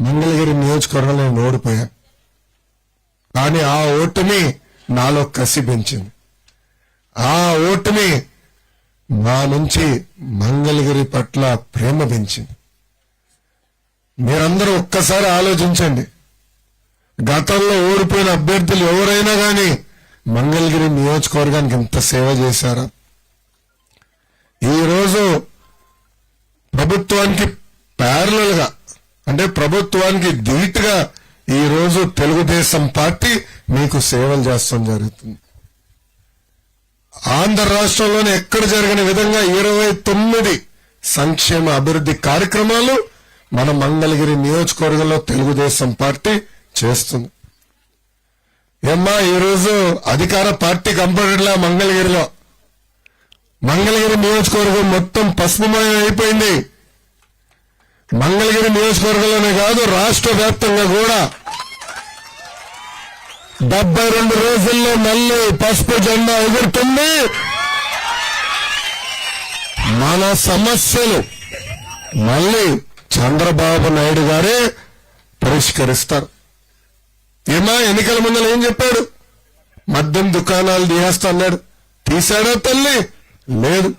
మంగళగిరి నియోజకవర్గంలో నేను ఓడిపోయాను. కానీ ఆ ఓటమి నాలో కసి పెంచింది. ఆ ఓటమి నా నుంచి మంగళగిరి పట్ల ప్రేమ పెంచింది. మీరందరూ ఒక్కసారి ఆలోచించండి. గతంలో ఓడిపోయిన అభ్యర్థులు ఎవరైనా కానీ మంగళగిరి నియోజకవర్గానికి ఇంత సేవ చేశారా? ఈరోజు ప్రభుత్వానికి ప్యారలల్ గా, అంటే ప్రభుత్వానికి ధీటుగా ఈరోజు తెలుగుదేశం పార్టీ మీకు సేవలు చేస్తాం జరుగుతుంది. ఆంధ్ర రాష్ట్రంలోనే ఎక్కడ జరిగిన విధంగా 29 సంక్షేమ అభివృద్ధి కార్యక్రమాలు మన మంగళగిరి నియోజకవర్గంలో తెలుగుదేశం పార్టీ చేస్తుంది. ఏమ్మా, ఈరోజు అధికార పార్టీ కంపేటర్లా మంగళగిరి నియోజకవర్గం మొత్తం పసుపుమయం అయిపోయింది. మంగళగిరి నియోజకవర్గంలోనే కాదు, రాష్ట్ర వ్యాప్తంగా కూడా 72 రోజుల్లో మళ్ళీ పసుపు జెండా ఎగురుతుంది. మన సమస్యలు మళ్ళీ చంద్రబాబు నాయుడు గారే పరిష్కరిస్తారు. ఏమా, ఎన్నికల ముందర ఏం చెప్పాడు? మద్యం దుకాణాలు తీసేస్తా అన్నాడు. తీశాడా తల్లి? లేదు.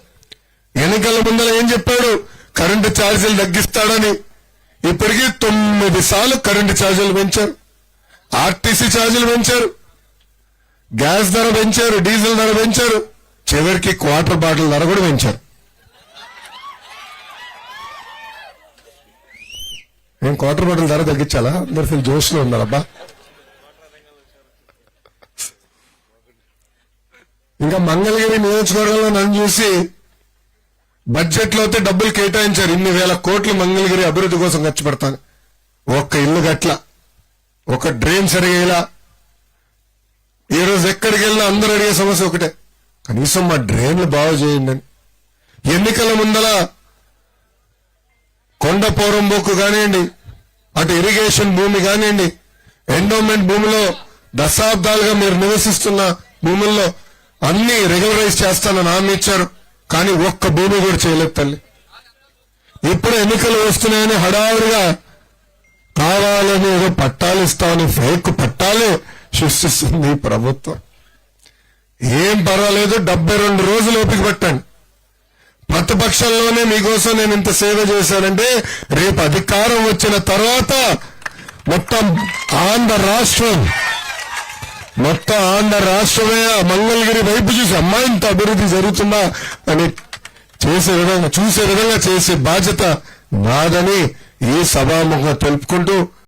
ఎన్నికల ముందర ఏం చెప్పాడు? కరెంటు ఛార్జీలు తగ్గిస్తాడని. ఇప్పటికీ 9 సార్లు కరెంటు ఛార్జీలు పెంచారు, ఆర్టీసీ ఛార్జీలు పెంచారు, గ్యాస్ ధర పెంచారు, డీజిల్ ధర పెంచారు, చివరికి క్వార్టర్ బాటిల్ ధర కూడా పెంచారు. నేను క్వార్టర్ బాటిల్ ధర తగ్గించాలా? అందరు ఫుల్ జోష్లో ఉన్నారబ్బా. ఇంకా మంగళగిరి నియోజకవర్గంలో నన్ను చూసి బడ్జెట్ లో అయితే డబ్బులు కేటాయించారు. ఇన్ని వేల కోట్లు మంగళగిరి అభివృద్ధి కోసం ఖర్చు పెడతాను. ఒక్క ఇల్లు గట్ల, ఒక డ్రైన్ సరిగేలా. ఈ రోజు ఎక్కడికి వెళ్ళినా అందరూ అడిగే సమస్య ఒకటే, కనీసం మా డ్రైన్లు బాగు చేయండి అని. ఎన్నికల ముందల కొండపోరం బొక్కు కానివ్వండి, అటు ఇరిగేషన్ భూమి కానివ్వండి, ఎండోమెంట్ భూమిలో దశాబ్దాలుగా మీరు నివసిస్తున్న భూముల్లో అన్ని రెగ్యులరైజ్ చేస్తానని హామీ ఇచ్చారు. కానీ ఒక్క భూమి కూడా చేయలేదు తల్లి. ఇప్పుడు ఎన్నికలు వస్తున్నాయని హడావుడిగా కావాలని ఏదో పట్టాలు ఇస్తామని ఫేక్ పట్టాలు సృష్టిస్తుంది ప్రభుత్వం. ఏం పర్వాలేదు, 72 రోజులు ఓపిక పట్టండి. ప్రతిపక్షంలోనే మీకోసం నేను ఇంత సేవ చేశానంటే రేపు అధికారం వచ్చిన తర్వాత మొత్తం ఆంధ్ర రాష్ట్రమే మంగళగిరి వైపు చూసి అమ్మా ఇంత అభివృద్ధి జరుగుతుందా అని చూసే విధంగా చేసే బాధ్యత నాదని ఈ సభాముఖంగా తెలుపుకుంటూ